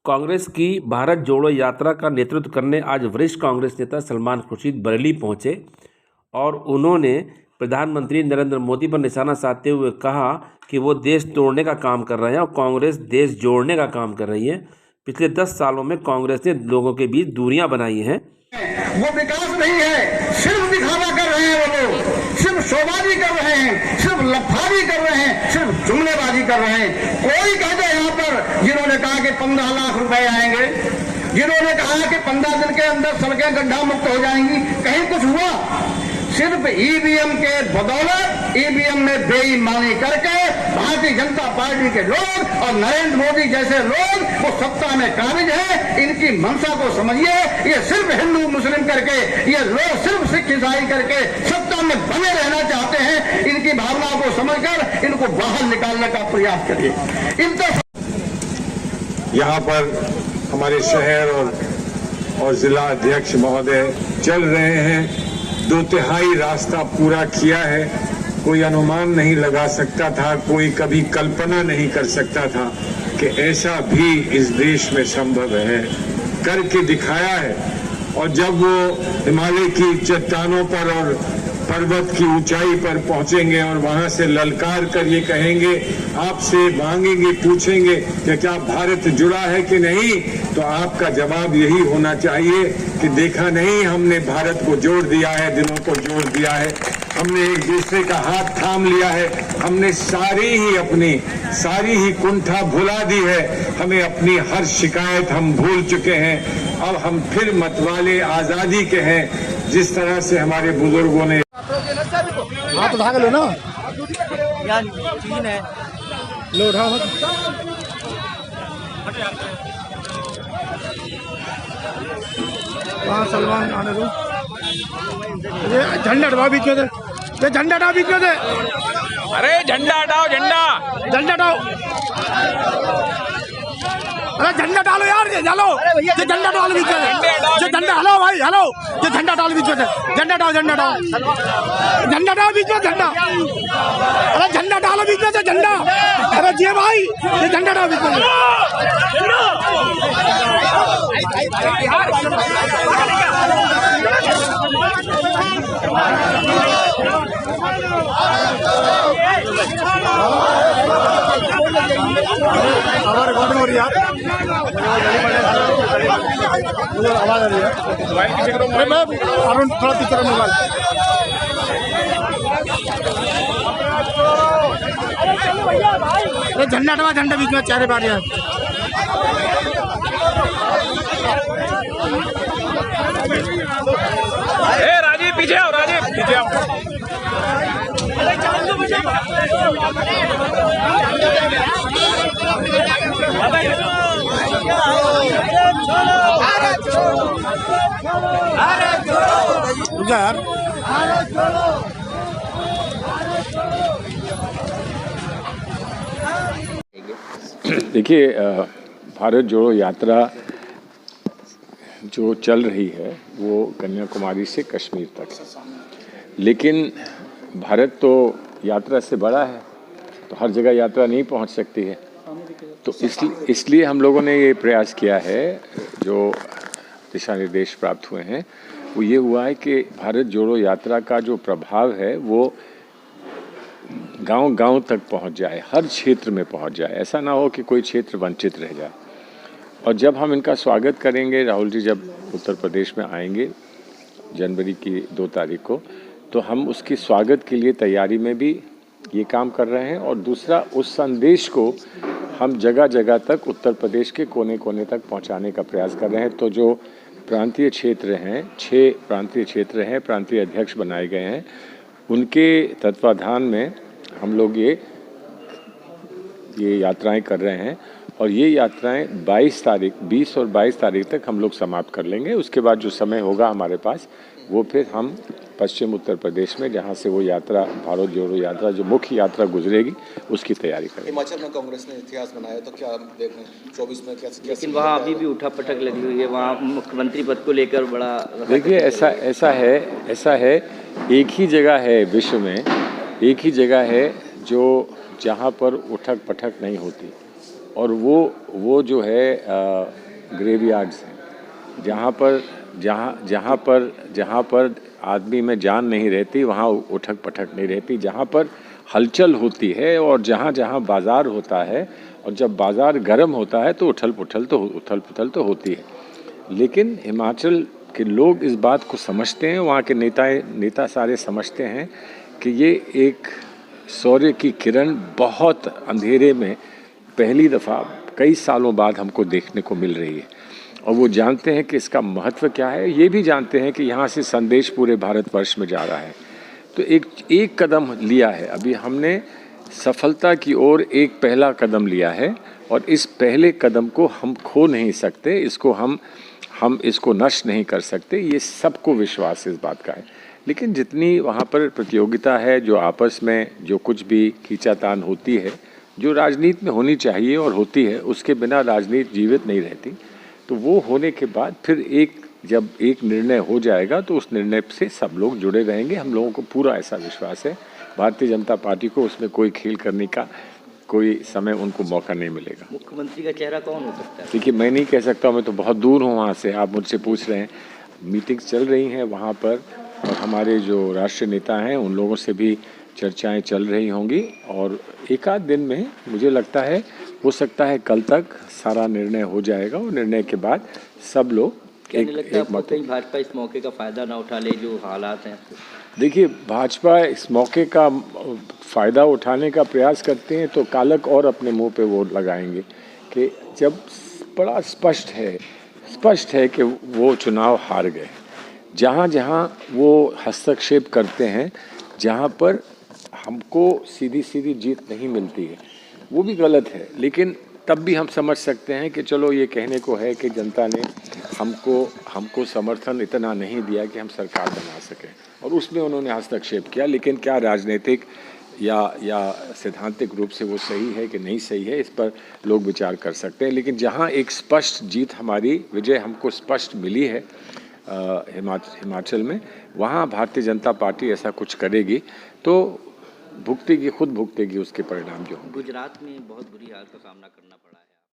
कांग्रेस की भारत जोड़ो यात्रा का नेतृत्व करने आज वरिष्ठ कांग्रेस नेता सलमान खुर्शीद बरेली पहुंचे और उन्होंने प्रधानमंत्री नरेंद्र मोदी पर निशाना साधते हुए कहा कि वो देश तोड़ने का काम कर रहे हैं और कांग्रेस देश जोड़ने का काम कर रही है। पिछले 10 सालों में कांग्रेस ने लोगों के बीच दूरियां बनाई हैं। वो विकास नहीं है, सिर्फ दिखावा कर रहे हैं। वो लोग सिर्फ शोबाजी कर रहे हैं, सिर्फ लफाजी कर रहे हैं, सिर्फ जुमलेबाजी कर रहे हैं। कोई कहते यहाँ पर जिन्होंने कहा कि 15 लाख रुपए आएंगे, जिन्होंने कहा कि 15 दिन के अंदर सड़कें गड्ढा मुक्त हो जाएंगी, कहीं कुछ हुआ? सिर्फ ईवीएम के बदौलत ईवीएम में बेईमानी करके भारतीय जनता पार्टी के लोग और नरेंद्र मोदी जैसे लोग वो सत्ता में काबिज है। इनकी मंशा को समझिए। ये सिर्फ हिंदू मुस्लिम करके, ये लोग सिर्फ सिख ईसाई करके सत्ता में बने रहना चाहते हैं। इनकी भावनाओं को समझकर इनको बाहर निकालने का प्रयास करिए। यहाँ पर हमारे शहर और जिला अध्यक्ष महोदय चल रहे हैं। 2/3 रास्ता पूरा किया है। कोई अनुमान नहीं लगा सकता था, कोई कभी कल्पना नहीं कर सकता था कि ऐसा भी इस देश में संभव है। करके दिखाया है। और जब वो हिमालय की चट्टानों पर और पर्वत की ऊंचाई पर पहुंचेंगे और वहां से ललकार कर ये कहेंगे, आपसे मांगेंगे, पूछेंगे कि क्या भारत जुड़ा है कि नहीं, तो आपका जवाब यही होना चाहिए कि देखा नहीं, हमने भारत को जोड़ दिया है, दिलों को जोड़ दिया है, हमने एक दूसरे का हाथ थाम लिया है, हमने सारी ही कुंठा भुला दी है, हमें अपनी हर शिकायत हम भूल चुके हैं। अब हम फिर मतवाले आजादी के हैं, जिस तरह से हमारे बुजुर्गों ने। हाथ उठा के लो ना, यार चीन है, लो उठाओ। वहाँ सलमान आने दो। ये झंडा हटाओ बीच में से, ये झंडा हटाओ बीच में से। अरे झंडा हटाओ, झंडा हटाओ। अरे झंडा डालो यार, ये डालो, ये झंडा डालो बीच में, ये झंडा हलो भाई, हलो, ये झंडा डालो बीच में, झंडा डालो, झंडा डालो बीच में, झंडा। अरे झंडा डालो बीच में से, झंडा। अरे जी भाई, ये झंडा डालो बीच में। हमारे गॉड हो रही है, आवाज आ रही है। अरे मैं अरुण थोड़ा पीछे मोबाइल। अरे झंडा हटवा, झंडा बीच में चारे बार है। राजीव पीछे आओ, राजीव पीछे आओ। यार देखिए, भारत जोड़ो यात्रा जो चल रही है वो कन्याकुमारी से कश्मीर तक, लेकिन भारत तो यात्रा से बड़ा है, तो हर जगह यात्रा नहीं पहुंच सकती है। तो इसलिए हम लोगों ने ये प्रयास किया है, जो दिशा निर्देश प्राप्त हुए हैं वो ये हुआ है कि भारत जोड़ो यात्रा का जो प्रभाव है वो गांव-गांव तक पहुंच जाए, हर क्षेत्र में पहुंच जाए। ऐसा ना हो कि कोई क्षेत्र वंचित रह जाए। और जब हम इनका स्वागत करेंगे, राहुल जी जब उत्तर प्रदेश में आएंगे जनवरी की 2 तारीख को, तो हम उसकी स्वागत के लिए तैयारी में भी ये काम कर रहे हैं। और दूसरा, उस संदेश को हम जगह जगह तक उत्तर प्रदेश के कोने कोने तक पहुंचाने का प्रयास कर रहे हैं। तो जो प्रांतीय क्षेत्र हैं, 6 प्रांतीय क्षेत्र हैं, प्रांतीय अध्यक्ष बनाए गए हैं, उनके तत्वाधान में हम लोग ये यात्राएं कर रहे हैं। और ये यात्राएं 20 और 22 तारीख तक हम लोग समाप्त कर लेंगे। उसके बाद जो समय होगा हमारे पास, वो फिर हम पश्चिम उत्तर प्रदेश में, जहां से वो यात्रा, भारत जोड़ो यात्रा जो मुख्य यात्रा गुजरेगी, उसकी तैयारी करेंगे। हिमाचल में कांग्रेस ने इतिहास बनाया, तो क्या देख रहे हैं 24 में क्या? लेकिन वहाँ अभी भी उठा पटक लगी हुई है, वहाँ मुख्यमंत्री पद को लेकर बड़ा। देखिए, ऐसा है एक ही जगह है विश्व में, एक ही जगह है जो जहाँ पर उठक पटक नहीं होती, और वो जो है ग्रेवयार्ड्स हैं, जहाँ पर आदमी में जान नहीं रहती वहाँ उठक पटक नहीं रहती, जहाँ पर हलचल होती है और जहाँ बाज़ार होता है, और जब बाज़ार गर्म होता है तो उथल पुथल तो होती है। लेकिन हिमाचल के लोग इस बात को समझते हैं, वहाँ के नेता सारे समझते हैं कि ये एक सूर्य की किरण बहुत अंधेरे में पहली दफ़ा कई सालों बाद हमको देखने को मिल रही है, और वो जानते हैं कि इसका महत्व क्या है। ये भी जानते हैं कि यहाँ से संदेश पूरे भारतवर्ष में जा रहा है। तो एक कदम लिया है, अभी हमने सफलता की ओर एक पहला कदम लिया है, और इस पहले कदम को हम खो नहीं सकते, इसको हम इसको नष्ट नहीं कर सकते, ये सबको विश्वास इस बात का है। लेकिन जितनी वहाँ पर प्रतियोगिता है, जो आपस में जो कुछ भी खींचातान होती है, जो राजनीति में होनी चाहिए और होती है, उसके बिना राजनीति जीवित नहीं रहती। तो वो होने के बाद फिर जब एक निर्णय हो जाएगा तो उस निर्णय से सब लोग जुड़े रहेंगे। हम लोगों को पूरा ऐसा विश्वास है, भारतीय जनता पार्टी को उसमें कोई खेल करने का कोई समय उनको मौका नहीं मिलेगा। मुख्यमंत्री का चेहरा कौन हो सकता है? देखिए, मैं नहीं कह सकता, मैं तो बहुत दूर हूँ वहाँ से। आप मुझसे पूछ रहे हैं, मीटिंग्स चल रही हैं वहाँ पर, और हमारे जो राष्ट्रीय नेता हैं उन लोगों से भी चर्चाएं चल रही होंगी, और एक आध दिन में मुझे लगता है, हो सकता है कल तक सारा निर्णय हो जाएगा, और निर्णय के बाद सब लोग कहीं भाजपा इस मौके का फ़ायदा ना उठा ले, जो हालात हैं? देखिए, भाजपा इस मौके का फ़ायदा उठाने का प्रयास करते हैं तो कालक और अपने मुंह पे वो लगाएंगे कि जब बड़ा स्पष्ट है कि वो चुनाव हार गए। जहाँ वो हस्तक्षेप करते हैं, जहाँ पर हमको सीधी जीत नहीं मिलती है, वो भी गलत है। लेकिन तब भी हम समझ सकते हैं कि चलो, ये कहने को है कि जनता ने हमको समर्थन इतना नहीं दिया कि हम सरकार बना सकें, और उसमें उन्होंने हस्तक्षेप किया। लेकिन क्या राजनीतिक या सैद्धांतिक रूप से वो सही है कि नहीं सही है, इस पर लोग विचार कर सकते हैं। लेकिन जहाँ एक स्पष्ट जीत, हमारी विजय हमको स्पष्ट मिली है हिमाचल में, वहाँ भारतीय जनता पार्टी ऐसा कुछ करेगी तो खुद भुगतेगी उसके परिणाम जो होंगे। गुजरात में बहुत बुरी हालत का सामना करना पड़ा है।